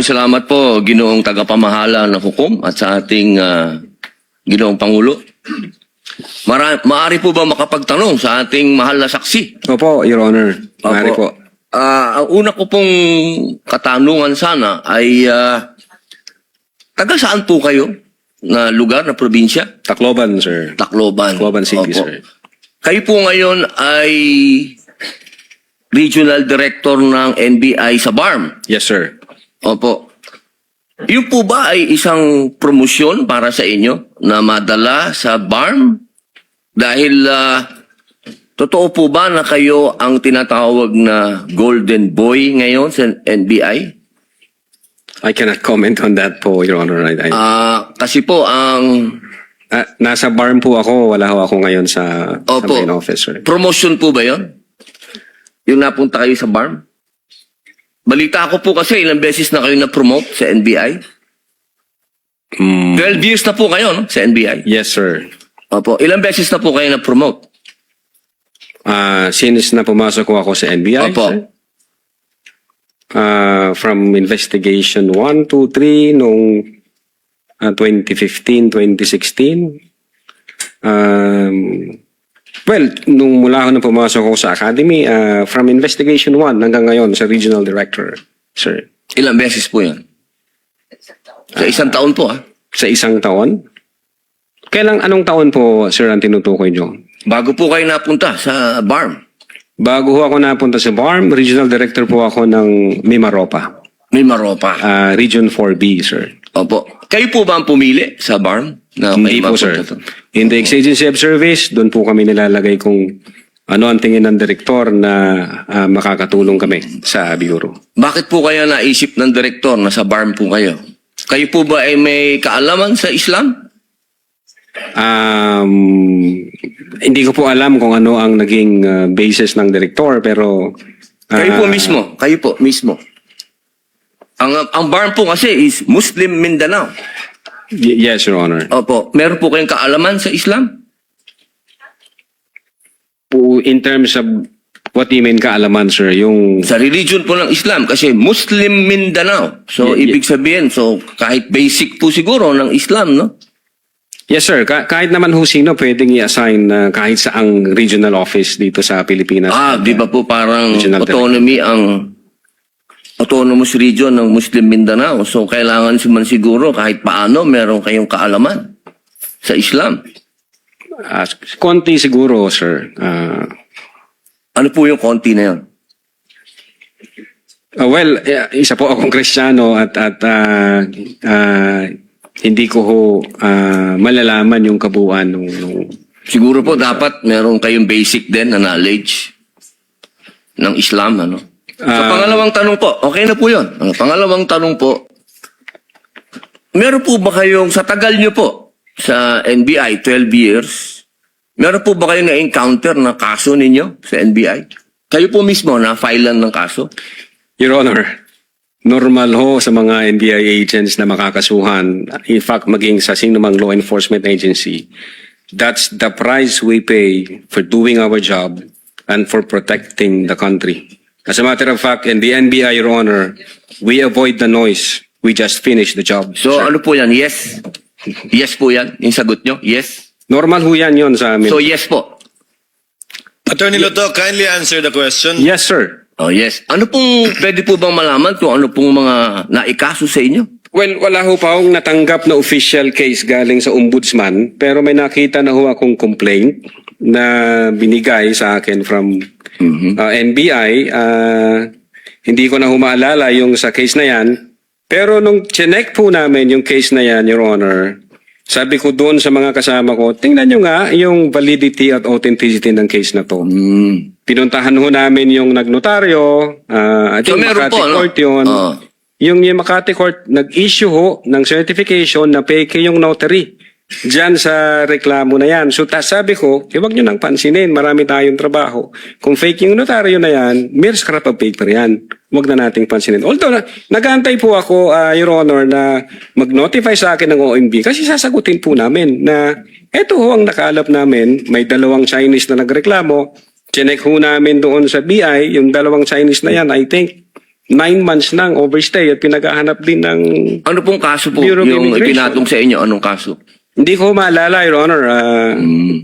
Salamat po, Ginoong Tagapamahala ng Hukom at sa ating Ginoong Pangulo. Maaari po ba makapagtanong sa ating mahal na saksi? Opo, Your Honor. Maaari po. Ang una ko pong katanungan sana ay taga saan po kayo na lugar, na probinsya? Tacloban, sir. Tacloban. Tacloban City, Opo. sir. Kayo po ngayon ay Regional Director ng NBI sa BARM. Yes, sir. Opo. Yun po ba ay isang promosyon para sa inyo na madala sa BARM? Dahil totoo po ba na kayo ang tinatawag na Golden Boy ngayon sa NBI? I cannot comment on that po, Your Honor. Kasi po ang Nasa BARM po ako. Wala ho ako ngayon sa main office, sir. promotion po ba yun? Yung napunta kayo sa BARM? Balita ko po kasi ilang beses na kayo na-promote sa NBI. 12 years na po kayo, no? Sa NBI. Yes, sir. Opo. Ilang beses na po kayo na-promote? Since na pumasok ko ako sa NBI, Opo. sir. From investigation 1, 2, 3 noong 2015, 2016. Well, nung mula ako na pumasok ako sa academy, from investigation 1 hanggang ngayon sa regional director, sir. Ilang beses po yan? Sa isang taon po, Sa isang taon? Anong taon po, sir, ang tinutukoy nyo? Bago po kayo napunta sa BARM. Bago ho ako napunta sa BARM, regional director po ako ng Mimaropa. May Maropa. Region 4B, sir. Opo. Kayo po ba ang pumili sa BARM? Na Hindi kayo po, sir. mapunta to? In the ex-agency of service, doon po kami nilalagay kung ano ang tingin ng direktor na makakatulong kami sa bureau. Bakit po kaya naisip ng direktor na sa BARM po kayo? Kayo po ba ay may kaalaman sa Islam? Hindi ko po alam kung ano ang naging basis ng direktor, pero Kayo po mismo. Kayo po mismo. Ang BARM po kasi is Muslim Mindanao. yes, Your Honor. Opo. Meron po kayong kaalaman sa Islam? In terms of what do you mean kaalaman, sir? Yung Sa religion po ng Islam kasi Muslim Mindanao. So, ibig sabihin, so kahit basic po siguro ng Islam, no? yes, sir. Kahit naman ho sino pwedeng i-assign kahit saang regional office dito sa Pilipinas. Di ba po parang Regional autonomy ang autonomous region ng Muslim Mindanao. So, kailangan man siguro kahit paano meron kayong kaalaman sa Islam. Konti siguro, sir. Ano po yung konti na yun? Well, isa po akong Kristiyano at hindi ko ho malalaman yung kabuuan nung Siguro po dapat meron kayong basic din na knowledge ng Islam, ano? So, pangalawang tanong po, okay na po yun. Ang pangalawang tanong po, meron po ba kayong, sa tagal nyo po, sa NBI, 12 years, meron po ba kayong na-encounter na kaso ninyo sa NBI? Kayo po mismo na-filean ng kaso? Your Honor, normal ho sa mga NBI agents na makakasuhan, in fact, maging sa sinumang law enforcement agency, that's the price we pay for doing our job and for protecting the country. As a matter of fact, in the NBI, Your Honor, we avoid the noise. We just finish the job. So, sir. ano po yan? Yes? Yes po yan? Yung sagot nyo? Yes? Normal ho yan yun sa amin. So, yes po. Attorney Loto, kindly answer the question. Yes, sir. Oh, yes. Ano pong, pwede po bang malaman kung ano pong mga naikaso sa inyo? Well, wala ho pa akong natanggap na official case galing sa ombudsman, pero may nakita na ho akong complaint na binigay sa akin from NBI. Hindi ko na humaalala yung sa case na yan. Pero nung chinek po namin yung case na yan, Your Honor, sabi ko doon sa mga kasama ko, tingnan nyo nga yung validity at authenticity ng case na to. Pinuntahan ho namin yung nagnotaryo, at So, yung meron Makati po, no? Court yun. Yung Makati Court, nag-issue ho ng certification na peke yung notary. Diyan sa reklamo na yan. So sabi ko, huwag nyo nang pansinin, marami tayong trabaho. Kung fake yung notaryo na yan, mere scrap of paper yan. Huwag na nating pansinin. Although, nag-aantay po ako, Your Honor, na mag-notify sa akin ng OMB kasi sasagutin po namin na eto ho ang nakalap namin, may dalawang Chinese na nagreklamo. Chinek ho namin doon sa BI, yung dalawang Chinese na yan, I think, 9 months nang overstay at pinaghahanap din ng... Ano pong kaso po Bureau of yung Immigration. ipinatong sa inyo? Anong kaso? Hindi ko maalala, Your Honor.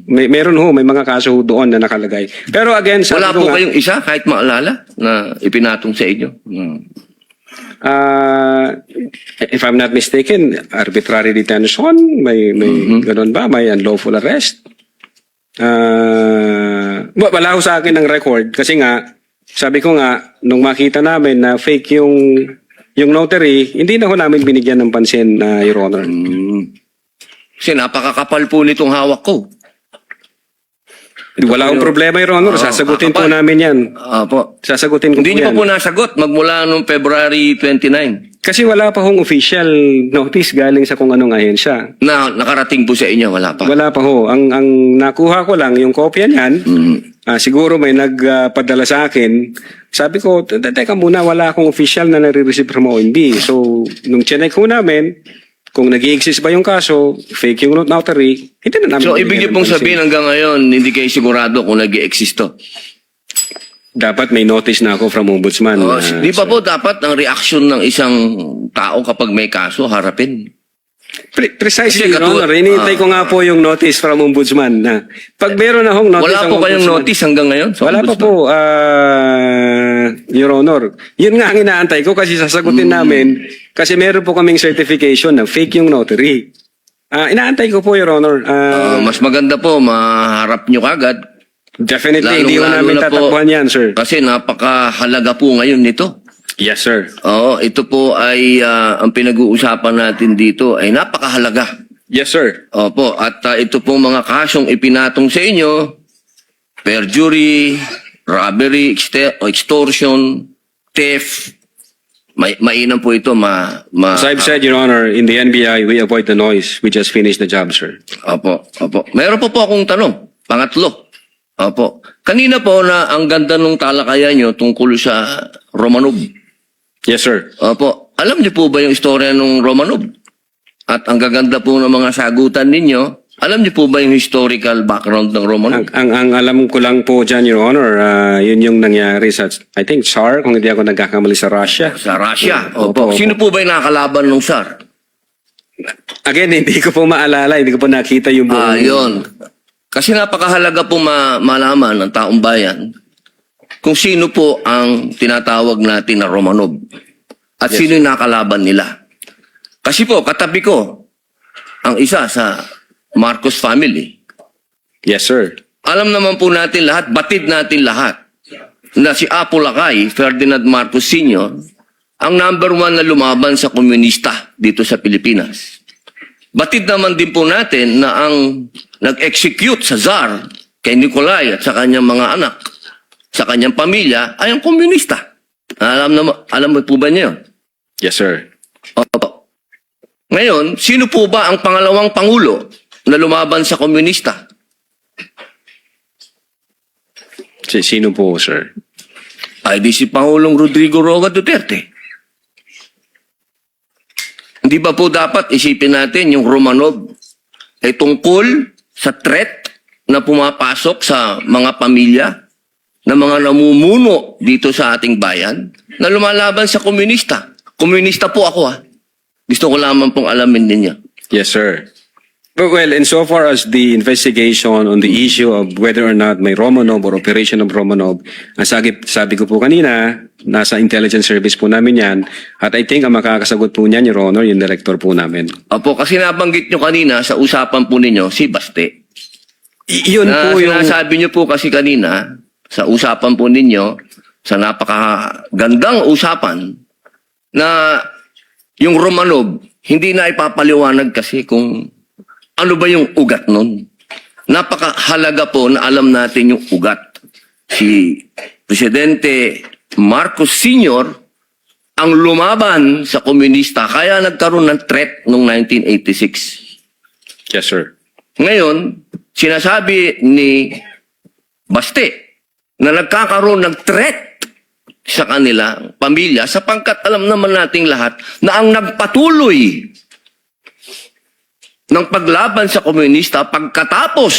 May mga kaso ho doon na nakalagay. Pero again, sabi Wala ko po nga, kayong isa kahit maalala na ipinatong sa inyo? if I'm not mistaken, arbitrary detention, may ganun ba? May unlawful arrest? Wala ho sa akin ng record kasi nga, sabi ko nga, nung makita namin na fake yung notary, hindi na ho namin binigyan ng pansin, Your Honor. Kasi napakakapal po nitong hawak ko. Wala akong problema, Your Honor. Sasagutin po kakapal. namin yan. Po. Sasagutin ko Hindi po niyo yan. pa po nasagot magmula noong February 29 Kasi wala pa hong official notice galing sa kung anong ahensya. na nakarating po sa inyo. Wala pa. Wala pa ho. Ang nakuha ko lang, yung kopya niyan, siguro may nagpadala sa akin. Sabi ko, teka muna, wala akong official na nare-receive from OMB. So, nung chinek ho namin, kung nag-i-exist ba yung kaso, fake yung notary, hindi na namin... So, ibig niyo pong sabihin hanggang ngayon, hindi kayo sigurado kung nag-i-exist to. Dapat may notice na ako from Ombudsman. Di ba po dapat ang reaction ng isang tao kapag may kaso, harapin? Precisely, Kasi Your Honor. Hinihintay ko nga po yung notice from Ombudsman na pag meron na hong notice Wala ang po kayong Ombudsman- notice hanggang ngayon? sa Wala pa Ombudsman? po, Your Honor. Yun nga ang inaantay ko kasi sasagutin namin kasi meron po kaming certification na fake yung notary. Inaantay ko po, Your Honor. Mas maganda po, maharap nyo kagad. Definitely, hindi ko Lalong-lalo namin na po, tatakbuhan yan, sir. Kasi napakahalaga po ngayon nito. Yes, sir. Oo, ito po ay ang pinag-uusapan natin dito ay napakahalaga. Yes, sir. Opo, at ito pong mga kasong ipinatong sa inyo, perjury, robbery, extortion, theft, mainam po ito As I've said, Your Honor, in the NBI, we avoid the noise. We just finish the job, sir. Opo. Meron po akong tanong. Pangatlo. Opo. Kanina po na ang ganda nung talakayan nyo tungkol sa Romanov. Yes, sir. Opo. Alam niyo po ba yung istorya ng Romanov? At ang gaganda po ng mga sagutan ninyo, alam niyo po ba yung historical background ng Romanov? Ang alam ko lang po dyan, Your Honor, yun yung nangyari sa, I think, SAR, kung hindi ako nagkakamali sa Russia. Sa Russia. Opo. Sino po ba yung nakalaban ng SAR? Again, hindi ko po maalala, hindi ko po nakita yung buong... Yun. Kasi napakahalaga po malaman ng taong bayan kung sino po ang tinatawag natin na Romanov at sino yung nakalaban nila. Kasi po, katabi ko ang isa sa Marcos family. Yes, sir. Alam naman po natin lahat, batid natin lahat, na si Apo Lakay, Ferdinand Marcos Sr., ang number 1 na lumaban sa komunista dito sa Pilipinas. Batid naman din po natin na ang nag-execute sa Tsar kay Nikolai at sa kanyang mga anak, sa kanyang pamilya, ay ang komunista. Alam mo po ba niyo? Yes, sir. Opo. Ngayon, sino po ba ang pangalawang pangulo na lumaban sa komunista? Sino po, sir? Ay di si Pangulong Rodrigo Roa Duterte. Hindi ba po dapat isipin natin yung Romanov ay tungkol sa threat na pumapasok sa mga pamilya na mga namumuno dito sa ating bayan na lumalaban sa komunista. Komunista po ako Gusto ko lamang pong alamin ninyo. Yes, sir. But well, insofar as the investigation on the issue of whether or not may Romanov or operation of Romanov, ang sabi ko po kanina, nasa intelligence service po namin yan, at I think ang makakasagot po niyan, Your Honor, yung director po namin. Opo, kasi nabanggit nyo kanina sa usapan po ninyo si Baste. Yun po yung... Sinasabi nyo po kasi kanina sa usapan po ninyo, sa napakagandang usapan, na yung Romanov, hindi na ipapaliwanag kasi kung ano ba yung ugat nun. Napakahalaga po na alam natin yung ugat. Si Presidente Marcos Sr. ang lumaban sa komunista kaya nagkaroon ng threat noong 1986. Yes, sir. Ngayon, sinasabi ni Baste na nagkakaroon ng threat sa kanila, pamilya, sapagkat alam naman nating lahat na ang nagpatuloy ng paglaban sa komunista pagkatapos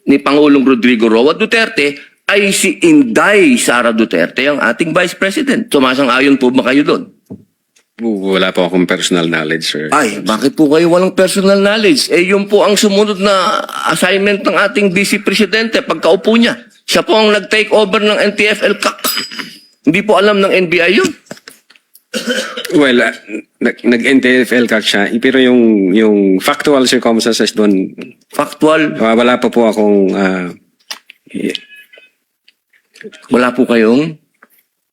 ni Pangulong Rodrigo Roa Duterte ay si Inday Sara Duterte, ang ating Vice President. Sumasang-ayon po ba kayo doon? Wala po akong personal knowledge, sir. Ay, bakit po kayo walang personal knowledge? Eh, yun po ang sumunod na assignment ng ating Vice Presidente pagkaupo niya. Siya po ang nag-take over ng NTFL CAC. Hindi po alam ng NBI yun. Well, nag-NTFL ka siya, pero yung factual circumstances doon, Factual, wala pa po akong... wala po kayong...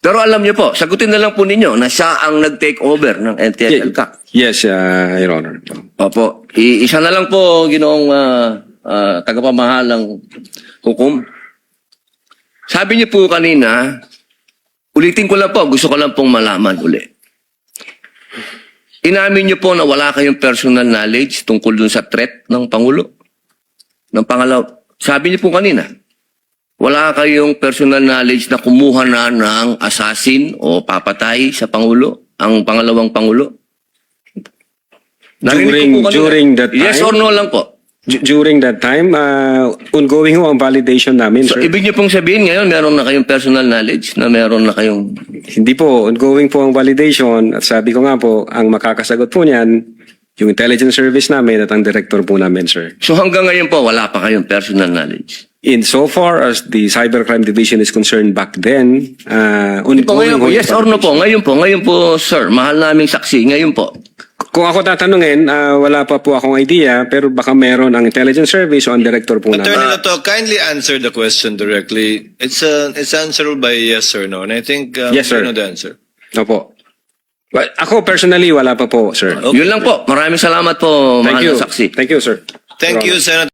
Pero alam niyo po, sagutin na lang po ninyo na siya ang nag-take over ng NTFL CAC. Yes, Your Honor. Opo. Isa na lang po, ginoong tagapamahalang hukom. Sabi niyo po kanina, ulitin ko lang po, gusto ko lang pong malaman uli. Inamin niyo po na wala kayong personal knowledge tungkol dun sa threat ng Pangulo. Ng pangalaw, sabi niyo po kanina, wala kayong personal knowledge na kumuha na ng assassin o papatay sa Pangulo, ang pangalawang Pangulo. Narinig ko po kanina. During that time? Yes or no lang po. During that time, ongoing ho ang validation namin, So, sir. ibig niyo pong sabihin ngayon, meron na kayong personal knowledge na meron na kayong... Hindi po, ongoing po ang validation. At sabi ko nga po, ang makakasagot po niyan, yung intelligence service namin at ang director po namin, sir. So hanggang ngayon po, wala pa kayong personal knowledge. In so far as the Cybercrime Division is concerned back then, Po, ongoing ngayon po, ho yes or no po? validation. Ngayon po, sir, mahal naming saksi. Ngayon po. Kung ako tatanungin, wala pa po akong idea, pero baka meron ang intelligence service o ang director po Attorney namin. Lato, kindly answer the question directly. It's answerable by yes or no. And I think Yes, you sir. know the answer. Opo. Well, ako personally, wala pa po, sir. Okay. Yun lang po. Maraming salamat po, Thank mahal you. na saksi. Thank you, sir. Thank Your you, Honor. Senator.